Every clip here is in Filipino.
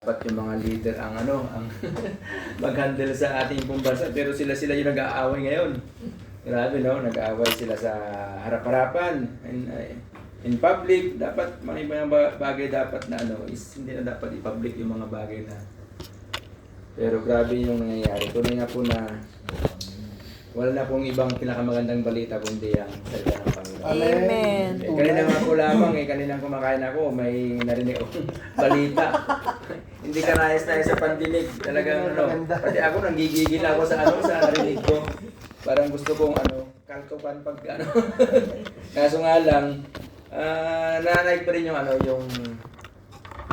Dapat yung mga leader ang ang mag-handle sa ating pong bansa, pero sila yung nag-aaway ngayon. Grabe, no? Nag-aaway sila sa harap-harapan. In public, dapat mga ibang bagay dapat na hindi na dapat i-public yung mga bagay na. Pero grabe yung nangyayari. Tuloy nga po na wala na pong ibang pinakamagandang balita kundi ang salita ng Panginoon. Amen. Kanina nga po lamang kanina kumakain ako, may narinig akong balita. Hindi ka nais-nais sa pandinig. Talagang pati ako nanggigigil ako sa sa narinig ko. Parang gusto kong kaltukan pag Kaso nga lang, nanay pa rin yung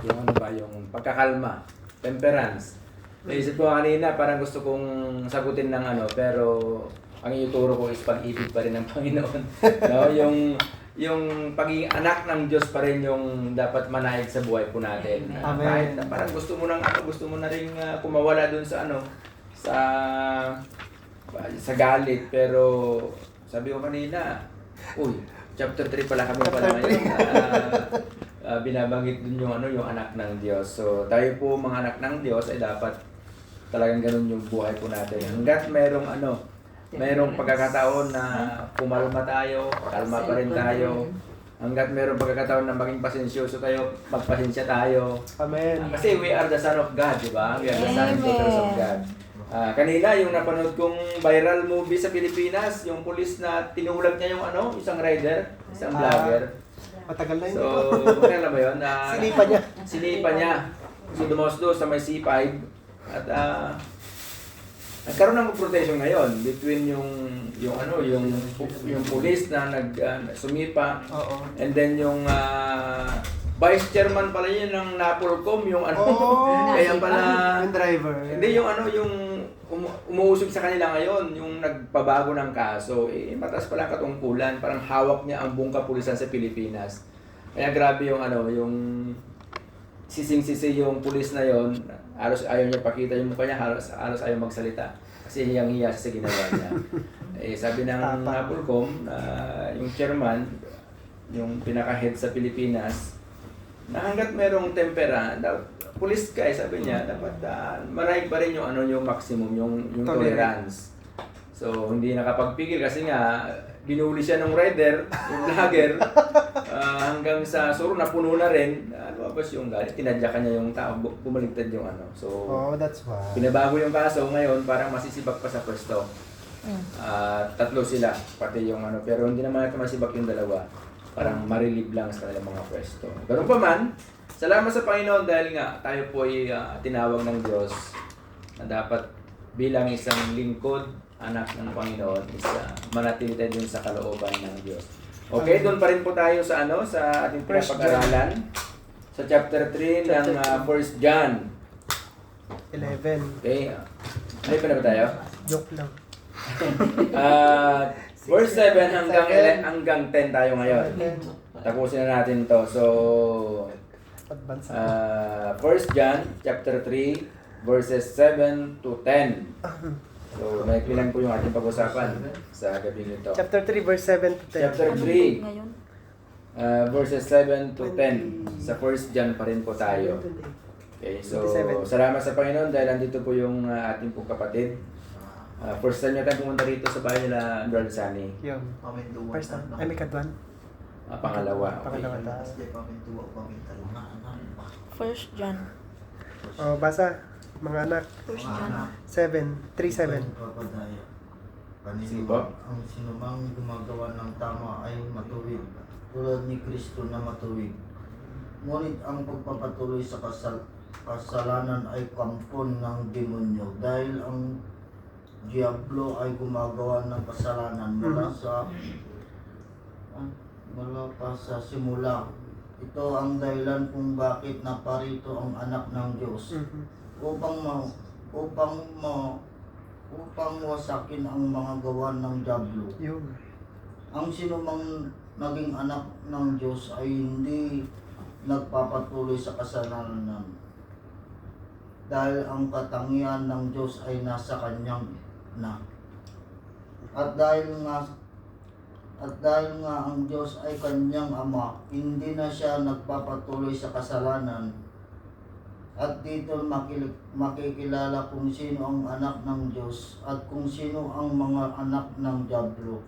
yung pagkakalma, temperance. Naisip ko kanina, parang gusto kong sagutin ng pero ang ituturo ko is pag-ibig pa rin ng Panginoon. No? Yung pagiging anak ng Diyos pa rin yung dapat manaig sa buhay po natin. Amen. Kahit na parang gusto mo na ring kumawala dun sa sa galit, pero sabi ko kanina, chapter 3 pala kami pala ngayon. Binabanggit dun yung anak ng Diyos. So tayo po mga anak ng Diyos ay dapat talagang ganun yung buhay po natin. Hanggat merong pagkakataon na pumalma tayo, kalma pa rin tayo. Hanggat merong pagkakataon na maging pasensyoso tayo, magpasensya tayo. Amen. Kasi we are the son of God, di ba? We are the son and daughters of God. Kanina, yung napanood kong viral movie sa Pilipinas, yung pulis na tinulag niya yung isang rider, isang vlogger. Matagal na yun. So, alam mo yun? Sinipa niya. Sinipa niya. So, dumaos sa may C5. At nagkaroon ng confrontation ngayon between yung pulis na sumipa. Oo. And then yung vice chairman pala yun ng Napolcom, yung kaya pala Yung driver. hindi yung umuusog sa kanila ngayon, yung nagpabago ng kaso, mataas pala katungkulan, parang hawak niya ang buong kapulisan sa Pilipinas. Kaya grabe yung yung sising-sisi yung pulis na yon, halos ayaw niya pakita yung mukha niya, halos ayaw magsalita. Kasi hiyang-hiya sa ginawa niya. Sabi ng Napolcom, yung chairman, yung pinaka-head sa Pilipinas, na hanggat merong tempera, pulis ka sabi niya, dapat maraig pa rin yung maximum, yung tolerance. So, hindi nakapagpigil kasi nga, binuli siya ng rider, yung vlogger, hanggang sa suro napuno na rin, lumabas yung galit, tinadyakan niya yung tao, bumaligtad yung So, that's why. pinabago yung kaso ngayon, parang masisibak pa sa pwesto. Tatlo sila, pati yung pero hindi naman ito masibak yung dalawa. Parang marilib lang sa kanilang mga pwesto. Pero pa man, salamat sa Panginoon dahil nga tayo po ay tinawag ng Diyos na dapat bilang isang lingkod, anak ng Panginoon, is manatili tayo dun sa kalooban ng Diyos. Okay, doon pa rin po tayo sa sa ating pinapag-aralan. Sa chapter 3 ng 1 John. 11. Okay, ano pa na ba tayo? Joke lang. Verse 7 hanggang 10 tayo ngayon. Tapusin na natin to. So, Advance. 1 John chapter 3 verses 7 to 10. So, may lang po yung ating pag-usapan sa gabi nito. Chapter 3, verse 7 to 10. Chapter 3 verses 7 to 10. Sa 1 John pa rin po tayo. Okay, so 27. salamat sa Panginoon dahil nandito po yung ating pong kapatid. First time niya tayo pumunta rito sa bahay nila, Brother Sunny. Yung first time. Ay, may kadwan. Pangalawa. Okay. Pangalawa tayo. First John. Basa. Mga anak. First John. 7:3-7. Sige po. Ang sinumang gumagawa ng tama ay matuwid, tulad ni Kristo na matuwid. Ngunit ang pagpapatuloy sa kasalanan ay kampon ng demonyo, dahil ang Diablo ay gumagawa ng kasalanan mula pa sa simula. Ito ang dahilan kung bakit naparito ang anak ng Diyos, upang wasakin ang mga gawa ng Diablo. Yun. Ang sinumang naging anak ng Diyos ay hindi nagpapatuloy sa kasalanan, dahil ang katangian ng Diyos ay nasa kanyang na. At dahil nga ang Diyos ay kanyang ama, hindi na siya nagpapatuloy sa kasalanan, At dito makikilala kung sino ang anak ng Diyos at kung sino ang mga anak ng Diablo.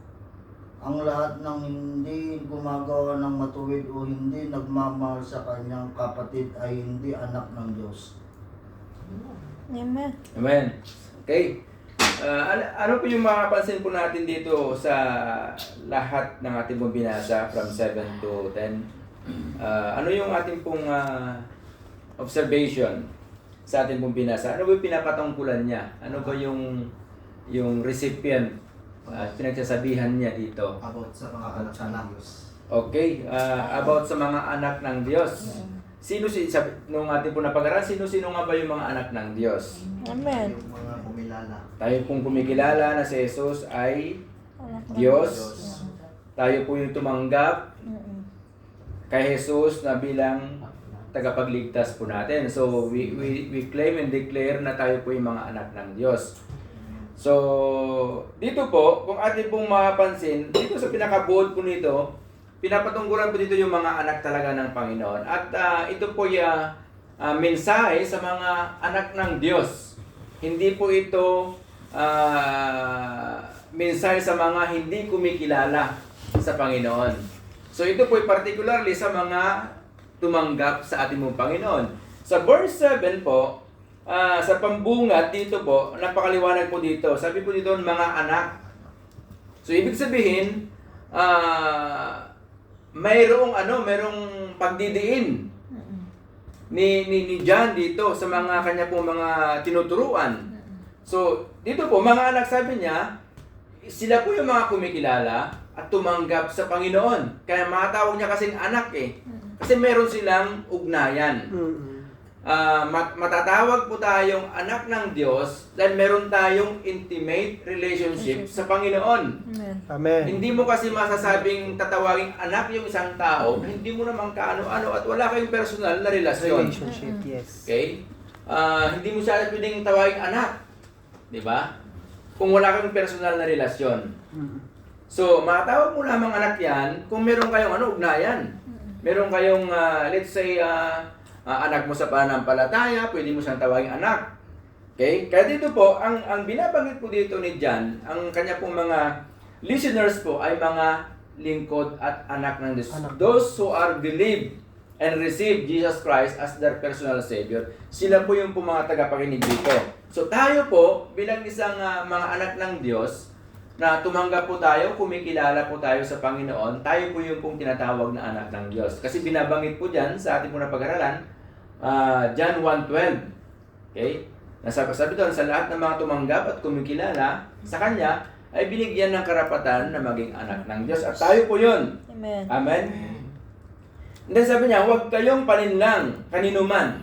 Ang lahat ng hindi gumagawa ng matuwid o hindi nagmamahal sa kanyang kapatid ay hindi anak ng Diyos. Amen. Amen. Okay. Ano po yung makapansin po natin dito sa lahat ng ating pong binasa from 7 to 10? Ano yung ating pong observation sa ating pong binasa? Ano ba yung pinapatungkulan niya? Ano ba yung recipient pinagsasabihan niya dito? About sa mga anak ng Diyos. Okay, about sa mga anak ng Diyos. Nung ating pong napag-aralan, sino-sino nga ba yung mga anak ng Diyos? Amen. Yung mga kumilala. Tayo pong kumikilala na si Jesus ay Anak ng Diyos. Diyos. Tayo po yung tumanggap Mm-mm. kay Jesus na bilang tagapagligtas po natin. So, we claim and declare na tayo po yung mga anak ng Diyos. So, dito po, kung atin pong mapapansin, dito sa pinakabuod po nito, pinapatungkulan po dito yung mga anak talaga ng Panginoon. At ito po yung mensahe sa mga anak ng Diyos. Hindi po ito mensahe sa mga hindi kumikilala sa Panginoon. So, ito po particularly sa mga tumanggap sa ating mong Panginoon. Sa verse 7 po, sa pambungat dito po, napakaliwanag po dito. Sabi po dito, mga anak. So, ibig sabihin, mayroong pagdidiin ni John dito sa mga kanya pong mga tinuturuan. So, dito po, mga anak, sabi niya, sila po yung mga kumikilala at tumanggap sa Panginoon. Kaya matawag niya kasing anak eh. Kasi meron silang ugnayan. Matatawag po tayong anak ng Diyos dahil meron tayong intimate relationship sa Panginoon. Amen. Amen. Hindi mo kasi masasabing tatawaging anak yung isang tao, hindi mo naman kaano-ano at wala kayong personal na relasyon. Relationship, yes. Okay? Hindi mo siya pwedeng tawaging anak. Di ba? Kung wala kayong personal na relasyon. So, matawag mo lamang anak yan kung meron kayong ugnayan. Meron kayong, let's say, anak mo sa pananampalataya, pwede mo siyang tawaging anak. Okay? Kaya dito po, ang binabanggit po dito ni John, ang kanya pong mga listeners po ay mga lingkod at anak ng Diyos. Anak. Those who are believed and receive Jesus Christ as their personal Savior, sila po yung mga tagapakinig dito. So tayo po, bilang isang mga anak ng Diyos, na tumanggap po tayo, kumikilala po tayo sa Panginoon, tayo po yung pong tinatawag na anak ng Diyos. Kasi binabanggit po dyan sa ating pong napag-aralan, John 1:12. Okay? Sabi doon, sa lahat ng mga tumanggap at kumikilala sa Kanya, ay binigyan ng karapatan na maging anak ng Diyos. At tayo po yun. Amen. Amen? And then sabi niya, huwag kayong paninlang kanino man.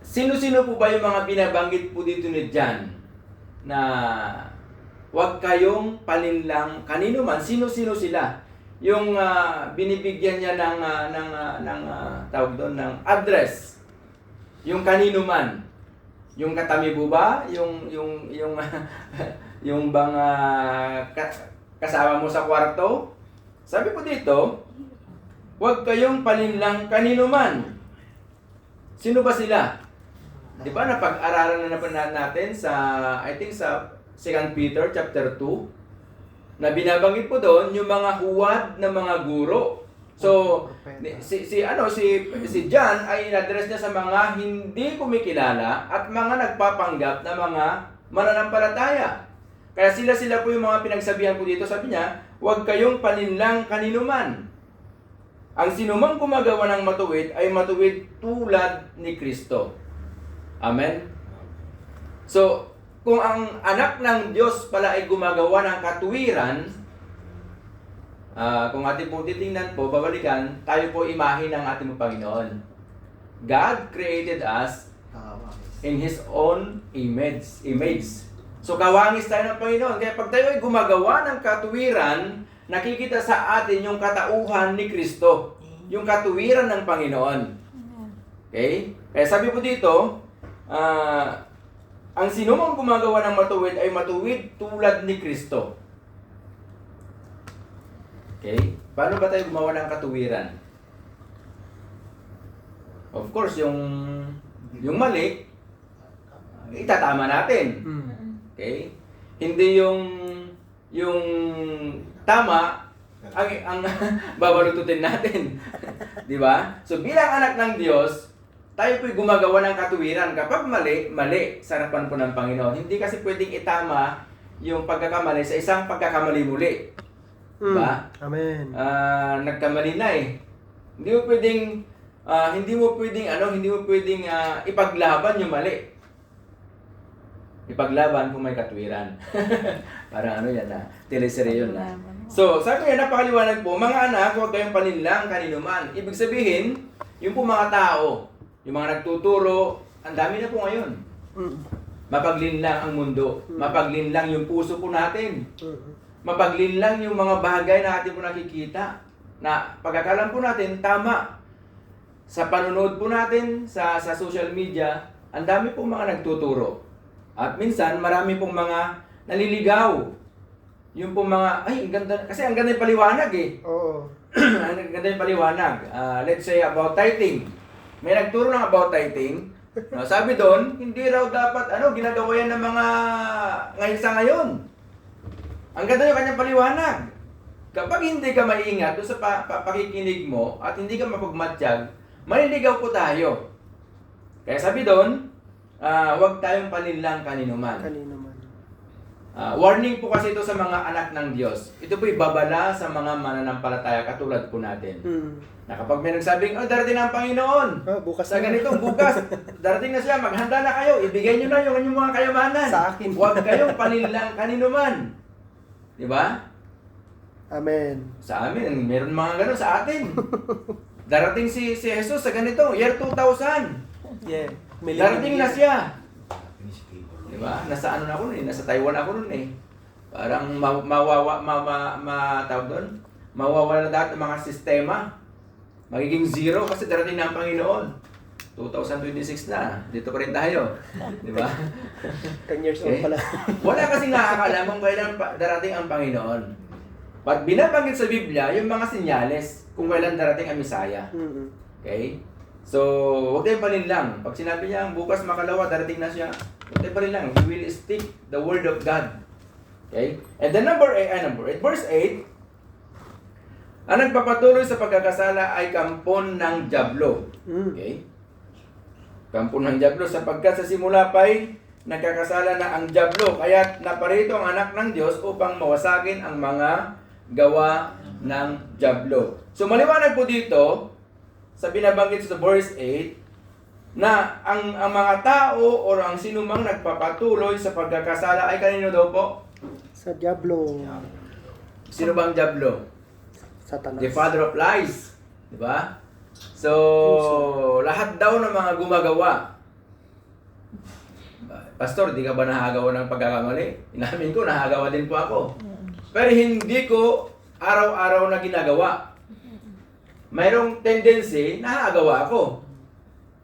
Sino-sino po ba yung mga binabanggit po dito ni John? Na huwag kayong paninlang kanino man. Sino-sino sila? Yung binibigyan niya ng tawag doon, ng address. Yung kanino man. Yung katamibo ba? Yung yung bang kasama mo sa kwarto? Sabi ko dito, huwag kayong paninlang kanino man. Sino ba sila? Di ba napag-aralan na natin sa, I think sa 2 Peter chapter 2, na binabanggit po doon yung mga huwad na mga guro. So, si John ay in-address niya sa mga hindi kumikilala at mga nagpapanggap na mga mananampalataya. Kaya sila po yung mga pinagsabihan po dito. Sabi niya, huwag kayong paninlang kanino man. Ang sinumang gumagawa ng matuwid ay matuwid tulad ni Kristo. Amen? So, kung ang anak ng Diyos pala ay gumagawa ng katuwiran, kung ating po titingnan po, babalikan, tayo po imahe ng ating Panginoon. God created us in His own image. So, kawangis tayo ng Panginoon. Kaya pag tayo ay gumagawa ng katuwiran, nakikita sa atin yung katauhan ni Kristo. Yung katuwiran ng Panginoon. Okay? Kaya sabi po dito, ang sinumang gumagawa ng matuwid ay matuwid tulad ni Kristo. Okay? Paano ba tayo gumawa ng katuwiran? Of course, yung mali, itatama natin. Mm. Okay? Hindi yung tama ang babalututin natin. Di ba? So bilang anak ng Diyos, tayo po'y gumagawa ng katuwiran. Kapag mali, mali sa harapan po ng Panginoon. Hindi kasi pwedeng itama yung pagkakamali sa isang pagkakamali muli. Mm. Ba? Amen. Nagkamali na eh. Hindi mo pwedeng ipaglaban yung mali. Ipaglaban kung may katwiran. Parang ano yan teleserye yun So, sabi niya, napakaliwanag po, mga anak, huwag kayong paninlang kaninuman. Ibig sabihin, yung po mga tao, yung mga nagtuturo, ang dami na po ngayon. Mm. Mapaglinlang ang mundo. Mapaglinlang yung puso po natin. Mm. Mapaglinlang yung mga bagay na atin po nakikita. Na pagkakalam po natin, tama. Sa panonood po natin sa social media, ang dami pong mga nagtuturo. At minsan, marami pong mga naliligaw. Yung pong mga, ay, ang ganda, kasi ang ganda yung paliwanag eh. Oo. Ang ganda yung paliwanag. Let's say about tithing. May nagturo ng about tithing. Sabi doon, hindi raw dapat, ginagawa yan ng mga ngayon sa ngayon. Ang ganda yung kanyang paliwanag. Kapag hindi ka maingat doon sa pakikinig mo at hindi ka mapagmatsyag, maliligaw po tayo. Kaya sabi doon, huwag tayong paninlang kaninuman. Kanino man. Warning po kasi ito sa mga anak ng Diyos. Ito po babala sa mga mananampalataya katulad po natin. Mm. Na kapag may nagsabing, darating na ang Panginoon. Bukas Sa na. ganito, bukas, darating na siya, maghanda na kayo, ibigay nyo na yung inyong mga kayamanan. Sa akin. Huwag kayong paninlang kaninuman. Di ba? Amen. Sa amin, meron mga gano'n sa atin. Darating si Jesus sa ganito, year 2000. Yeah. Darating na siya. Di ba? Nasa ano na ako nun eh, nasa Taiwan ako nun eh. Parang tawag doon, mawawala na lahat ng mga sistema. Magiging zero kasi darating na ang Panginoon. 2026 na, dito pa rin tayo. Di ba? 10 years old pala. Wala kasing nakakaalam kung kailan darating ang Panginoon. Pag binabanggit sa Biblia, yung mga senyales kung kailan darating ang Misaya. Mm. Okay? So, huwag tayong paninlang. Pag sinabi niya, bukas makalawa, darating na siya, huwag tayong paninlang. We will stick the word of God. Okay? And then number 8, verse 8, ang nagpapatuloy sa pagkakasala ay kampon ng dyablo. Mm. Okay? Kampon ng dyablo sapagkat sa simula pa'y nagkakasala na ang dyablo. Kaya naparito ang anak ng Diyos upang mawasakin ang mga gawa ng dyablo. So maliwanag po dito, sa binabanggit sa verse 8, na ang mga tao o ang sinumang nagpapatuloy sa pagkakasala ay kanino daw po? Sa Diablo. Sino bang dyablo? Satanas. The father of lies. Di ba? So, lahat daw ng mga gumagawa. Pastor, di ka ba nahagawa ng pagkakamali? Inamin ko, nahagawa din po ako. Pero hindi ko araw-araw na ginagawa. Mayroong tendency, nahagawa ako.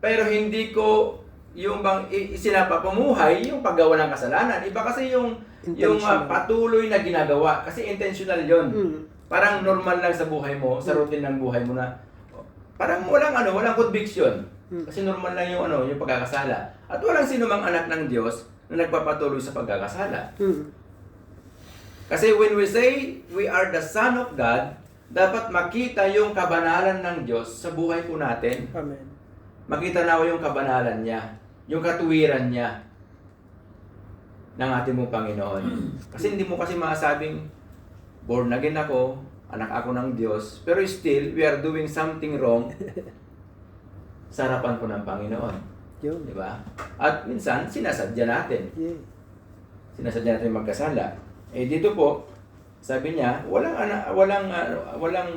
Pero hindi ko yung bang isinapapamuhay yung paggawa ng kasalanan. Iba kasi yung Intentional. patuloy na ginagawa. Kasi intentional yon. Mm. Parang normal lang sa buhay mo, sa routine ng buhay mo na parang walang conviction. Kasi normal lang yung pagkakasala. At walang sino mang anak ng Diyos na nagpapatuloy sa pagkakasala. Mm. Kasi when we say we are the son of God, dapat makita yung kabanalan ng Diyos sa buhay po natin. Amen. Makita na yung kabanalan niya, yung katuwiran niya ng ating mong Panginoon. Kasi hindi mo kasi masabing born again ako, anak ako ng Diyos, pero still, we are doing something wrong sa harapan po ng Panginoon. Yun. Di ba? At minsan, sinasadya natin. Yeah. Sinasadya natin magkasala. Eh dito po, sabi niya, walang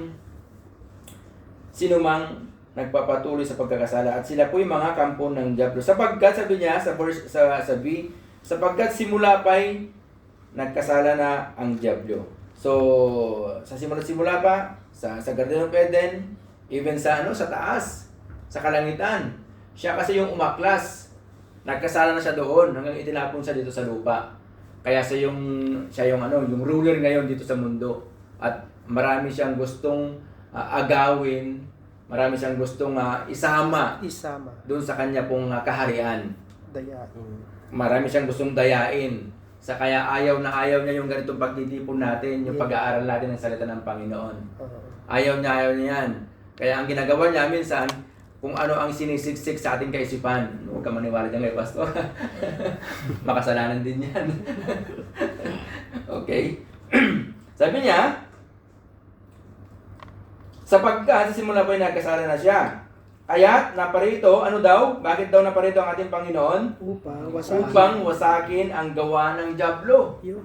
sinumang nagpapatuloy sa pagkakasala at sila po yung mga kampo ng dyablo. Sapagkat, sabi niya sa verse sa B, sapagkat simula pa'y nagkasala na ang dyablo. So, sa simula pa, sa Garden of Eden, even sa taas, sa kalangitan. Siya kasi yung umaklas. Nagkasala na siya doon hanggang itinapon siya dito sa lupa. Kaya siya yung ruler ngayon dito sa mundo. At marami siyang gustong agawin Marami siyang gustong isama Isama. doon sa kanya pong kaharian. Dayain. Marami siyang gustong dayain. Sa kaya ayaw na ayaw niya yung ganitong pagtitipon natin, yung Yeah. pag-aaral natin ng salita ng Panginoon. Oo. Ayaw niya yan. Kaya ang ginagawa niya minsan, kung ano ang sinisiksik sa ating kaisipan. Huwag ka maniwala dyan kay Pastor. Makasalanan din yan. Okay? Sabi niya, sapagkat sa simula po ay nagkasala na siya. Kaya naparito, ano daw? Bakit daw naparito ang ating Panginoon? Upang wasakin ang gawa ng dyablo. Yun.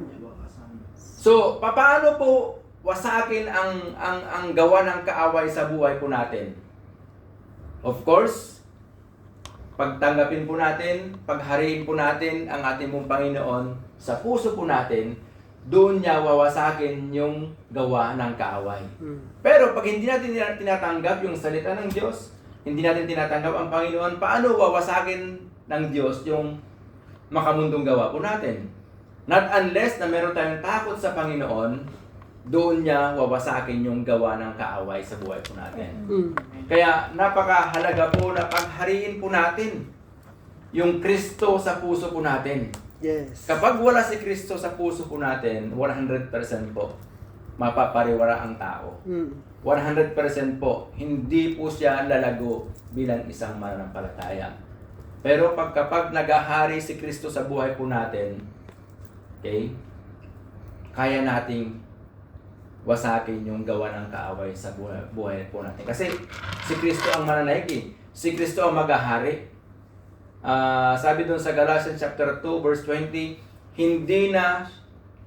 So, paano po wasakin ang gawa ng kaaway sa buhay po natin? Of course, pagtanggapin po natin, paghariin po natin ang ating pong Panginoon sa puso po natin, doon niya wawasakin yung gawa ng kaaway. Pero pag hindi natin tinatanggap yung salita ng Diyos, hindi natin tinatanggap ang Panginoon, paano wawasakin ng Diyos yung makamundong gawa po natin? Not unless na meron tayong takot sa Panginoon, doon niya wawasakin yung gawa ng kaaway sa buhay po natin. Kaya napakahalaga po na paghariin po natin yung Kristo sa puso po natin. Yes. Kapag wala si Kristo sa puso po natin, 100% po mapapariwara ang tao. 100% po, hindi po siya lalago bilang isang mananampalataya. Pero kapag nagahari si Kristo sa buhay po natin, okay, kaya nating wasakin yung gawa ng kaaway sa buhay po natin. Kasi si Kristo ang mananaig. Si Kristo ang maghahari. Sabi doon sa Galatians chapter 2 verse 20, hindi na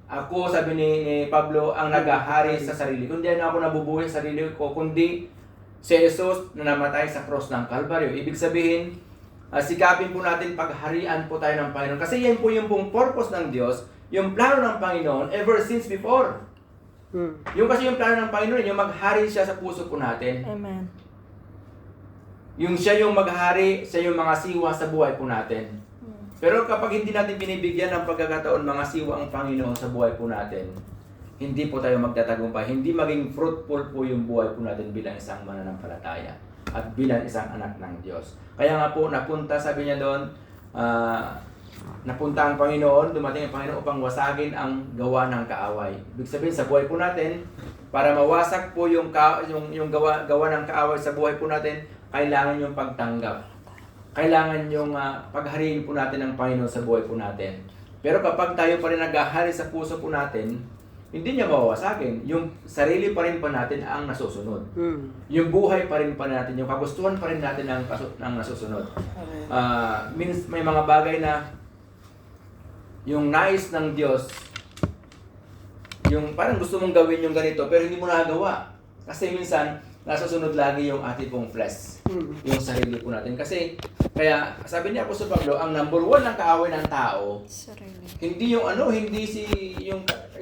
ako, sabi ni Pablo, ang naghahari sa sarili. Kundi na ako nabubuhay sa sarili ko, kundi si Jesus na namatay sa cross ng Kalbaryo. Ibig sabihin, sikapin po natin pagharian po tayo ng Panginoon. Kasi yan po yung pong purpose ng Diyos, yung plano ng Panginoon ever since before. Yung kasi yung plano ng Panginoon, yung maghari siya sa puso po natin. Amen. Yung siya yung maghari, siya yung mga siwa sa buhay po natin. Pero kapag hindi natin binibigyan ng pagkakataon mga siwa ang Panginoon sa buhay po natin, hindi po tayo magtatagumpay, hindi maging fruitful po yung buhay po natin bilang isang mananampalataya at bilang isang anak ng Diyos. Kaya nga po, napunta, sabi niya doon, napunta ang Panginoon, dumating ang Panginoon upang wasagin ang gawa ng kaaway. Ibig sabihin, sa buhay po natin, para mawasak po yung gawa ng kaaway sa buhay po natin, kailangan yung pagtanggap. Kailangan yung paghariin po natin ang Panginoon sa buhay po natin. Pero kapag tayo pa rin naghahari sa puso po natin, hindi niya mawawasakin. Yung sarili pa rin pa natin ang nasusunod. Yung buhay pa rin pa natin, yung kagustuhan pa rin natin ang nasusunod. May mga bagay na yung nais ng Diyos, yung parang gusto mong gawin yung ganito, pero hindi mo nagawa. Kasi minsan, nasusunod lagi yung ating pong flesh. Yung sarili po natin. Kasi, kaya sabi niya Apostol Pablo, ang number one ng kaaway ng tao, Sarili. hindi yung hindi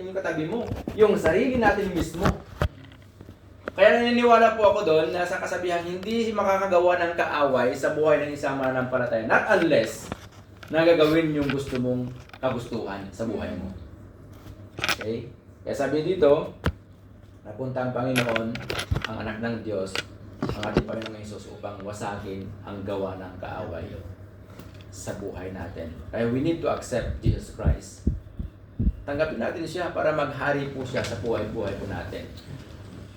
yung katabi mo, yung sarili natin mismo. Kaya naniniwala po ako doon na sa kasabihan, hindi makakagawa ng kaaway sa buhay ng isang mananampalataya. Not unless nagagawin yung gusto mong kagustuhan sa buhay mo. Okay? Kaya sabi dito, napunta ang Panginoon, ang anak ng Diyos, ang ating Panginoong Jesus upang wasakin ang gawa ng kaaway sa buhay natin. Kaya we need to accept Jesus Christ. Tanggapin natin siya para maghari po siya sa buhay-buhay po natin.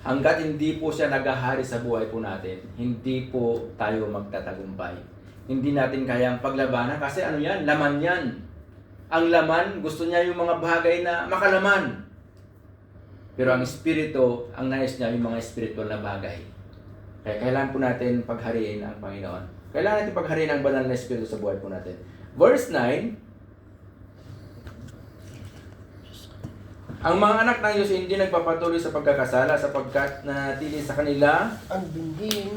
Hanggat hindi po siya naghahari sa buhay po natin, hindi po tayo magtatagumpay. Hindi natin kayang paglabanan kasi ano yan? Laman yan. Ang laman, gusto niya yung mga bagay na makalaman. Pero ang Espiritu, ang nais niya yung mga spiritual na bagay. Kaya kailangan po natin paghariin ang Panginoon. Kailangan natin paghariin ang banal na Espiritu sa buhay po natin. Verse 9, ang mga anak ng Diyos hindi nagpapatuloy sa pagkakasala sapagkat nanatili sa kanila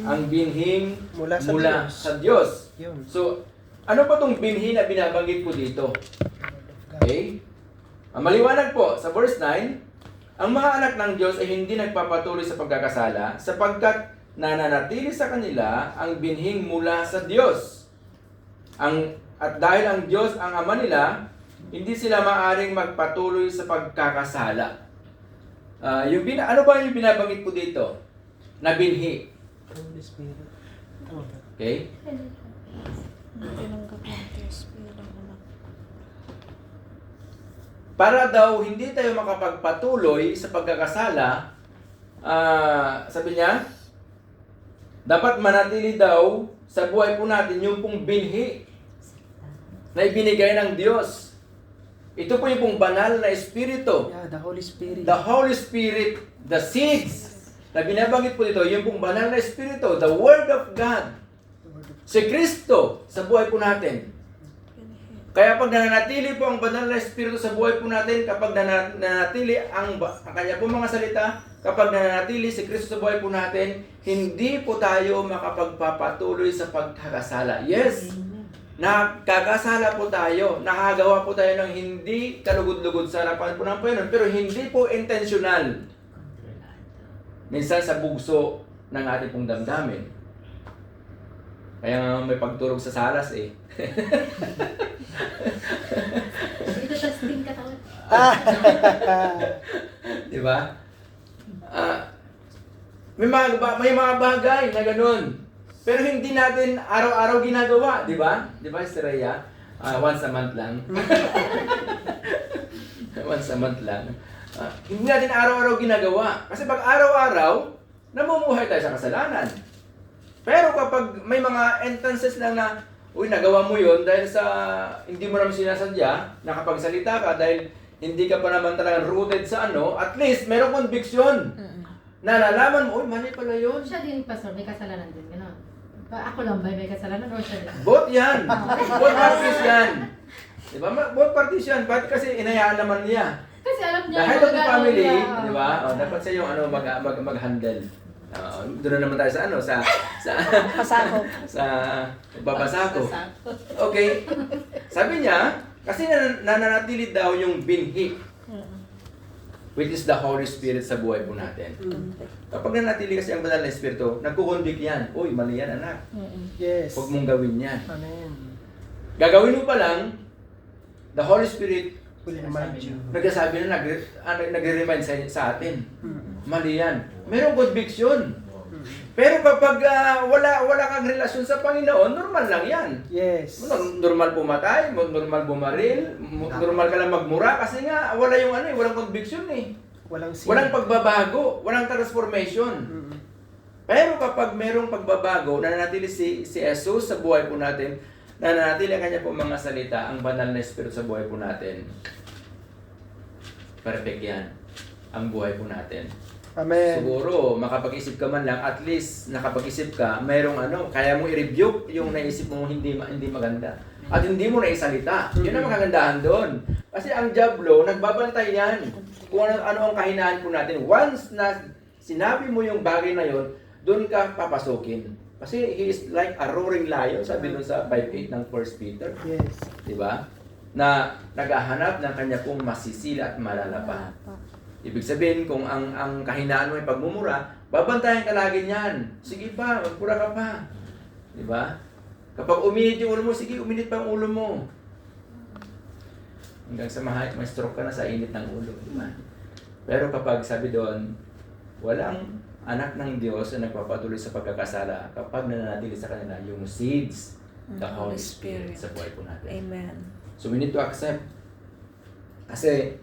ang binhing mula sa Diyos. Yun. So, ano pa itong binhi na binabanggit po dito? Okay? Maliwanag po sa verse 9, ang mga anak ng Diyos ay hindi nagpapatuloy sa pagkakasala sapagkat nananatili sa kanila ang binhing mula sa Diyos. At dahil ang Diyos ang ama nila, hindi sila maaring magpatuloy sa pagkakasala. Ano ba yung binabanggit po dito? Na binhi. Holy Spirit. Tama ba? Okay? Hindi tinanggap ng Diyos bilang anak. Para daw hindi tayo makapagpatuloy sa pagkakasala, sabi niya, dapat manatili daw sa buhay po natin yung pong binhi na ibinigay ng Diyos. Ito po yung pong banal na Espiritu. Yeah, the Holy Spirit. The Holy Spirit, the seeds na binabanggit po dito, yung pong banal na Espiritu, the Word of God, si Kristo sa buhay po natin. Kaya pag nananatili po ang banal na Espiritu sa buhay po natin, kapag nananatili ang kanya po mga salita, kapag nananatili si Kristo sa buhay po natin, hindi po tayo makapagpapatuloy sa pagkakasala. Yes, nakakasala po tayo, nakagawa po tayo ng hindi kalugod-lugod sa harapan po ng Panginoon, pero hindi po intentional. Minsan sa bugso ng ating pong damdamin. Kaya nga may pagturog sa salas eh. Ito testing ka tawag. Di ba? May mga bagay na ganun. Pero hindi natin araw-araw ginagawa, di ba? Di ba, si Rhea? Once a month lang. Once a month lang. Hindi natin araw-araw ginagawa. Kasi pag araw-araw, namumuhay tayo sa kasalanan. Pero kapag may mga instances lang na, uy, nagawa mo yun dahil sa hindi mo naman sinasadya, nakapagsalita ka dahil hindi ka pa naman talagang rooted sa at least merong conviction. Nalalaman mo, uy, mali pala yun. Siya din, Pastor, may kasalanan din, gano'n. Ako lang ba may kasalanan o siya din? Both yan. Both parties yan. Diba? Both parties yan. Bakit kasi inayaan naman niya? Kasi alam niya, The head of the magagawa family, niya. di ba? Dapat siya yung mag-handle. Doon na naman tayo sa Pasako. sa babasako. Okay. Sabi niya, kasi nananatili daw yung binhi, which is the Holy Spirit sa buhay po natin. Kapag nanatili kasi ang banal na Espiritu, nagkukonvict yan. Uy, mali yan, anak. Yes. Huwag mong gawin yan. Amen. Gagawin mo pa lang, the Holy Spirit Will remind you. nagsasabi na, nagre-remind sa atin. Mali yan. Merong conviction. Pero kapag wala kang relasyon sa Panginoon, normal lang yan. Yes. Normal pumatay, normal bumaril, normal ka lang magmura kasi nga wala yung walang conviction eh. Walang sin. Walang pagbabago, walang transformation. Pero kapag merong pagbabago, nananatili si Jesus sa buhay po natin, nananatili ang kanya po mga salita, ang banal na Espiritu sa buhay po natin. Perfect yan. Ang buhay po natin. Amen. Siguro, makapag-isip ka man lang, at least nakapag-isip ka, mayroong kaya mo i-rebuke yung naisip mo hindi maganda. At hindi mo na isalita. Yun ang makagandahan doon. Kasi ang diablo, nagbabantay yan. Kung ano ang kahinaan po natin. Once na sinabi mo yung bagay na yun, doon ka papasukin. Kasi he is like a roaring lion, sabi doon sa 5:8 ng 1 Peter. Yes. Diba? Na naghahanap ng kanya pong masisila at malalapa. Ibig sabihin, kung ang kahinaan mo ay pagmumura, babantayan ka lagi niyan. Sige pa, magpura ka pa. Diba? Kapag uminit yung ulo mo, sige, uminit pa ang ulo mo. Hanggang sa may stroke ka na sa init ng ulo. Diba? Pero kapag sabi doon, walang anak ng Diyos na nagpapatuloy sa pagkakasala kapag nananatili sa kanila yung seeds, the Holy Spirit sa buhay po natin. Amen. So we need to accept. Kasi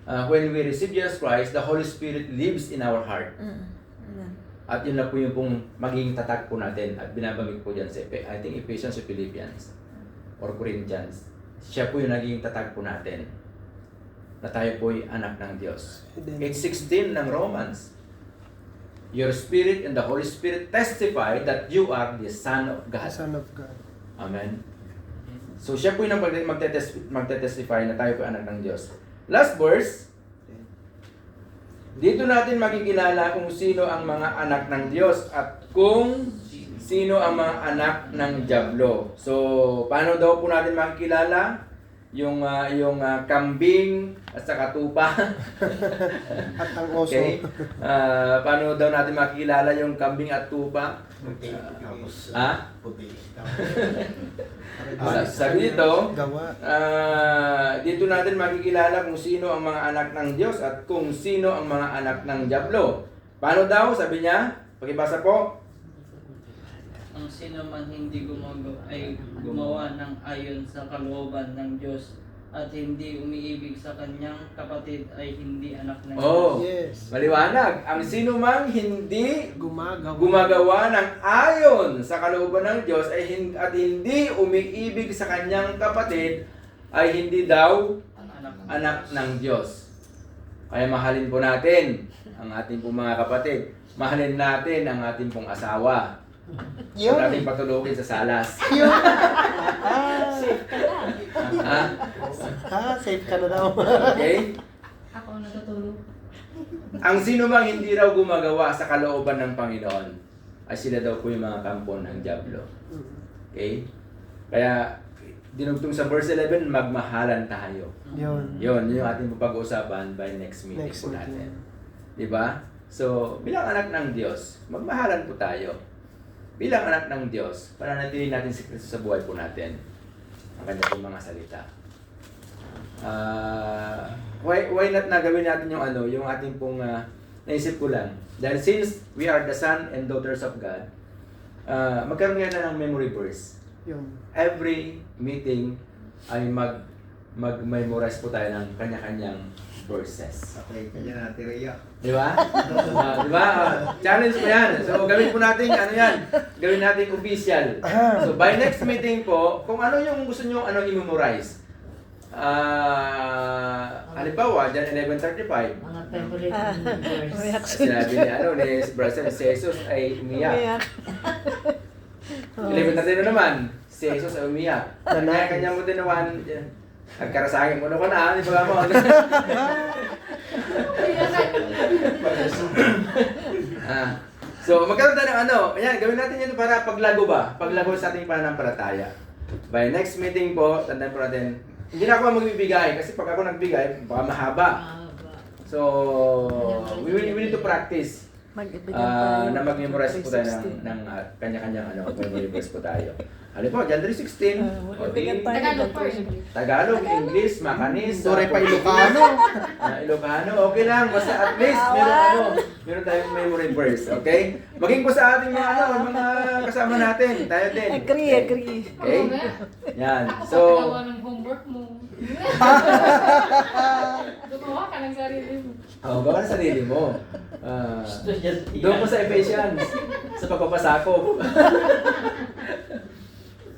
when we receive Jesus Christ, the Holy Spirit lives in our heart. Amen. At yun na po yung pong magiging tatak po natin. At binabanggit po dyan sa, I think, Ephesians o Philippians or Corinthians. Siya po yung naging tatak po natin. Na tayo po ay anak ng Diyos. 8:16 ng Romans. Your Spirit and the Holy Spirit testify that you are the Son of The God. Son of God. Amen. So siya po yung magtetestify na tayo po anak ng Diyos. Last verse. Dito natin makikilala kung sino ang mga anak ng Diyos at kung sino ang mga anak ng diablo. So, paano daw po natin makikilala yung kambing at saka tupa? At ang oso. Okay? Paano daw natin makikilala yung kambing at tupa? Puti. Puti. Sabi dito, Gawa. dito natin makikilala kung sino ang mga anak ng Diyos at kung sino ang mga anak ng diablo. Paano daw? Sabi niya, pakibasa po. ang sino man hindi gumawa ng ayon sa kalooban ng Diyos at hindi umiibig sa kanyang kapatid ay hindi anak ng Oh, Diyos. Yes. maliwanag. Ang sino mang hindi Gumagawa. gumagawa ng ayon sa kalooban ng Diyos at hindi umiibig sa kanyang kapatid ay hindi daw anak ng Diyos. Kaya mahalin po natin ang ating pong mga kapatid. Mahalin natin ang ating pong asawa. Yun. Huwag natin patulugin sa salas. Yun. Safe ka na. Ha? Safe ka na daw. Okay? Ako ang natutulog. Ang sino mang hindi raw gumagawa sa kalooban ng Panginoon ay sila daw po yung mga kampon ng Diablo. Okay? Kaya dinugtong sa verse 11, magmahalan tayo. Yun. Yun yung ating pag-uusapan by next meeting Next po meeting. natin. Diba? So, bilang anak ng Diyos, magmahalan po tayo. Bilang anak ng Diyos, pananatili natin si Kristo sa buhay po natin. Ang kanya pong mga salita. Why not na gawin natin yung ating pong naisip ko lang. Dahil since we are the son and daughters of God, magkaroon nga na ng memory verse. Yun. Every meeting ay mag-memorize po tayo ng kanya-kanyang verses. Okay, kanya na, Tiraya. Di ba? Di ba? Challenge po yan. So, gawin po natin, gawin natin official. So, by next meeting po, kung ano yung gusto nyo, i-memorize. Halimbawa, dyan 11:35. Mga favorite verse. Sinabi ni Brother, si Jesus ay umiyak. 11:30 na naman, si Jesus ay umiyak. Kanya mo din naman, nagkarasagin mo na ko na, di ba mo? So, magkaroon tayo ng ayan, gawin natin yun para paglago ba? Paglago sa ating pananampalataya. By next meeting po, tandaan po natin, hindi na ako magbibigay kasi pag ako nagbigay, baka mahaba. So, we need to practice Mag-ibigay tayo. na mag-memorize po tayo ng kanya-kanyang memory verse po tayo. Halimbawa, John 3:16, Mag-ibigay tayo. Tagalog first. Tagalog, English, Macanis, Dore pa Ilocano. Ilocano, okay lang. Basta at least meron tayong memory verse, okay? Maging po sa ating mga kasama natin, tayo din. Agree. Okay? Yan. Ako So, pa nagawa ng homework mo. Gumawa ka ng sarili mo. gawa ng sarili mo. Doon po sa Ephesians, sa pagpapasakop.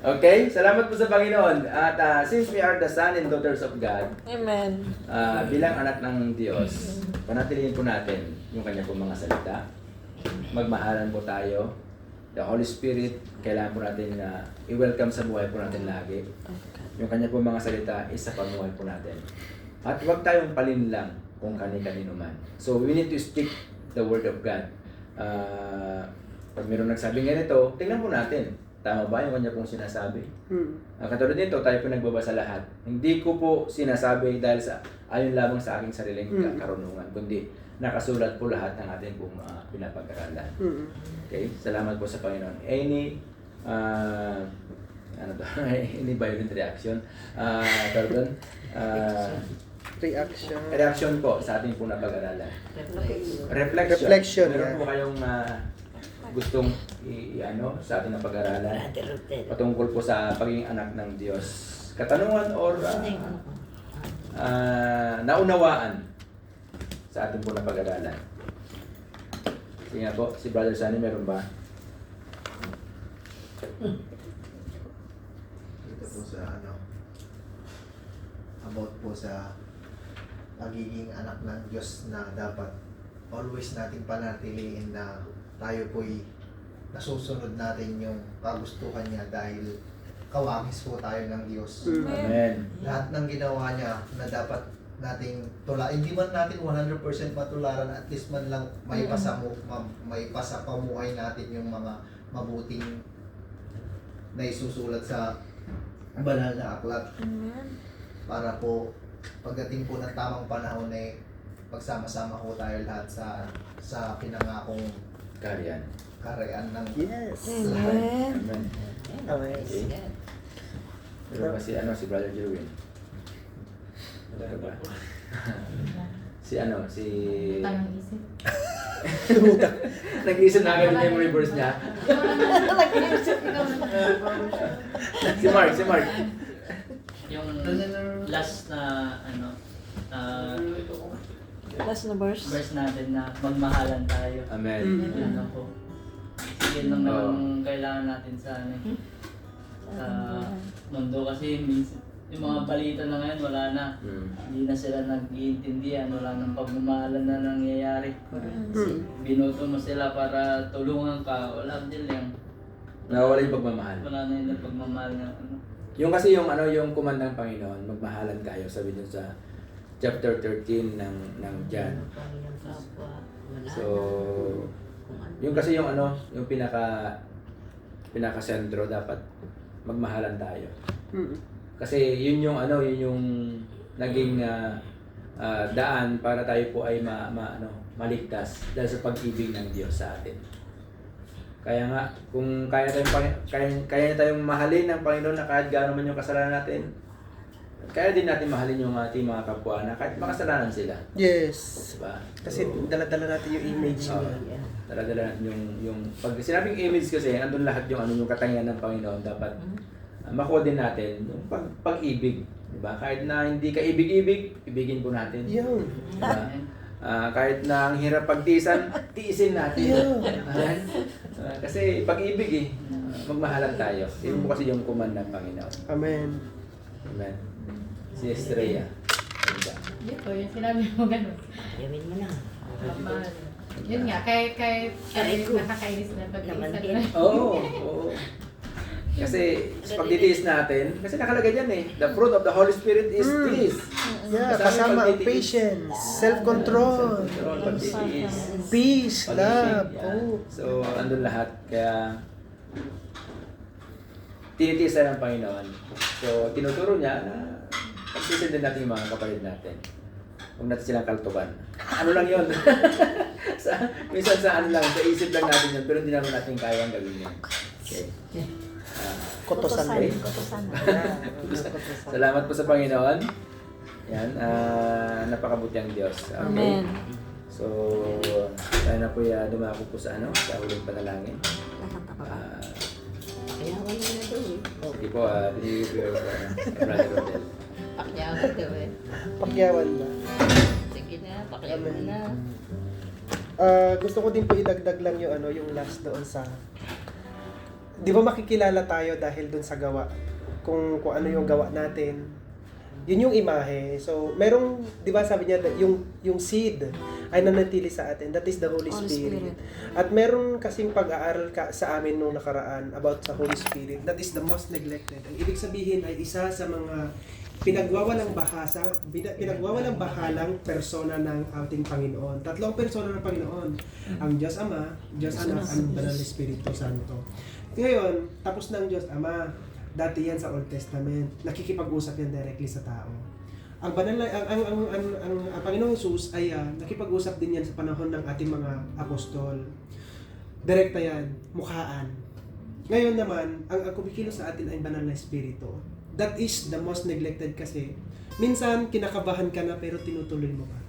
Okay? Salamat po sa Panginoon. At since we are the son and daughters of God, Amen. bilang anak ng Diyos, panatilihin po natin yung kanya pong mga salita. Magmahalan po tayo. The Holy Spirit, kailangan po natin na i-welcome sa buhay po natin lagi. Yung kanya pong mga salita is sa pamuhay po natin. At huwag tayong palinlang kung kani-kanino man. So, we need to speak the Word of God. Pag mayroong nagsabi ganito, tingnan po natin. Tama ba yung kanya pong sinasabi? Katulad nito, tayo po nagbabasa lahat. Hindi ko po sinasabi dahil ayon lamang sa aking sariling karunungan, kundi nakasulat po lahat ng ating pong pinapag-aralan. Okay? Salamat po sa Panginoon. Any violent reaction? Reaction po sa ating pong napag-aralan. Reflection. Meron po kayong gustong sa ating napag-aralan patungkol po sa pagiging anak ng Diyos. Katanungan or naunawaan sa ating po napag-aralan. Sige nga po, si Brother Sunny, meron ba? Ito po sa about po sa pagiging anak ng Diyos na dapat always nating panatiliin na tayo po'y nasusunod natin yung kagustuhan niya dahil kawangis po tayo ng Diyos. Amen. Lahat ng ginawa niya na dapat nating hindi man natin 100% matularan, at least man lang may pasa pamuhay natin yung mga mabuting na isusulat sa banal na aklat. Amen. Para po pagdating po ng tamang panahon pagsama-sama po tayo lahat sa pinangakong karayaan ng Yes. Amen. Amen. Okay. Pero kasi si Brother Jerwin. Wala ka ba? Si ano, si... Tanong isip. Nag-isip na agad yung memory verse niya. Si Mark. Yung last na ano, Last na verse. verse natin na magmahalan tayo. Amen. Ano po. Sige lang naman kailangan natin sa ano, sa mundo kasi minsan yung mga balita na ngayon wala na. Hindi na sila nag-iintindihan, wala nang pagmamahalan na nangyayari. Binuto mo sila para tulungan ka, wala din lang. Nawawala yung pagmamahal. Wala na yung pagmamahal na ano. Yung kasi yung ano, yung kumandang Panginoon, magmahalan tayo, sabi dun sa chapter 13 ng John. So, yung kasi yung ano, yung pinaka-sentro dapat magmahalan tayo. Kasi yun yung ano, yun yung naging daan para tayo po ay maligtas dahil sa pag-ibig ng Diyos sa atin. Kaya nga, kung kaya tayong mahalin ng Panginoon na kahit gaano man yung kasalanan natin, kaya din natin mahalin yung ating mga kapwa na kahit makasalanan sila. Yes. Diba? Kasi dala-dala natin yung image niya. Dala-dala natin yung pag sinabing image kasi, andun lahat yung ano yung katangian ng Panginoon. Dapat makuha din natin yung pag-ibig. Diba? Kahit na hindi ka ibig-ibig, ibigin po natin. Yun. Diba? Kahit na ang hirap pagtiisan, tiisin natin. Kasi pag-ibig magmahalan tayo. Yun po kasi yung command ng Panginoon. Amen. Amen. Si Estrella. Yun po, yung sinabi mo ganun. Gawin mo na. Mahal. Yun nga, kahit nakakainis na pag-iisa na. Oo. Kasi sa pagtitiis natin, kasi nakalagay dyan the fruit of the Holy Spirit is peace. Yeah, Kasama kasama ang pagtitiis. patience, self-control, Self-control, pagtitiis. peace, love. Yan. Oh. So, andun lahat. Kaya, tinitiis tayo ng Panginoon. So, tinuturo niya na pagtiisin din natin yung mga kapatid natin. Huwag natin silang kaltuban. Ano lang yun? Minsan sa ano lang, sa isip lang natin yun, pero hindi naman natin kayang gawin yun. Okay. Kotosan. Kotosan. Salamat po sa Panginoon. Yan, napakabuti ang Diyos. Okay. Amen. So, sana po dumako po sa sa huling panalangin. Kaya wala na doon. Sige po, binibigay ko sa Brother Rodel. Pakyawan daw eh. Pakyawan na. Sige na, pakyawan na. Gusto ko din po idagdag lang yung last doon sa... Di ba makikilala tayo dahil doon sa gawa? Kung ano yung gawa natin. Yun yung imahe. So, merong, di ba sabi niya, yung seed ay nanatili sa atin. That is the Holy Spirit. At meron kasing pag-aaral sa amin nung nakaraan about sa Holy Spirit. That is the most neglected. Ang ibig sabihin ay isa sa mga pinagwawalang bahalang persona ng ating Panginoon. Tatlong persona ng Panginoon. Ang Diyos Ama, Diyos Anak, ang Banal na Espiritu Santo. Ngayon, tapos ng Diyos Ama, dati yan sa Old Testament, nakikipag-usap yan directly sa tao. Ang banal ang Panginoong Jesus ay nakipag-usap din yan sa panahon ng ating mga apostol. Direkta yan, mukhaan. Ngayon naman, ang kumikilos sa atin ay Banal na Espiritu. That is the most neglected kasi minsan kinakabahan ka na pero tinutuloy mo pa.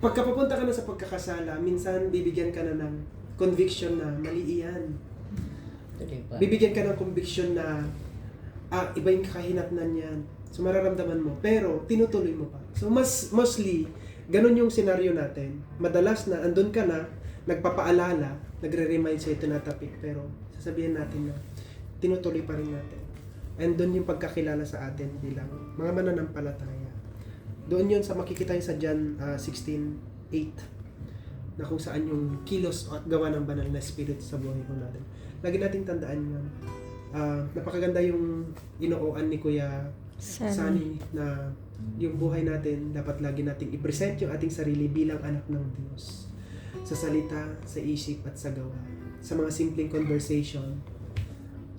Pagka papunta ka na sa pagkakasala, minsan bibigyan ka na ng conviction na mali iyan. Bibigyan ka ng conviction na iba yung kakahinatnan yan. So mararamdaman mo, pero tinutuloy mo pa. So mostly, ganun yung senaryo natin. Madalas na andun ka na, nagpapaalala, nagre-remind sa'yo tinatapik, pero sasabihin natin na tinutuloy pa rin natin. And doon yung pagkakilala sa atin bilang mga mananampalataya. Doon yun sa makikita yun sa John 16:8 na kung saan yung kilos at gawa ng banal na spirit sa buhay ko natin. Lagi nating tandaan yun. Napakaganda yung inooan ni Kuya Sunny na yung buhay natin dapat lagi nating i-present yung ating sarili bilang anak ng Diyos. Sa salita, sa isip at sa gawa. Sa mga simpleng conversation,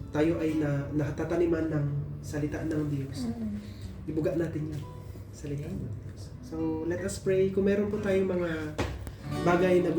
tayo ay nakatataniman ng salita ng Diyos. Ibuga natin yan. Salita ng Diyos. So, let us pray. Kung meron po tayong mga bagay na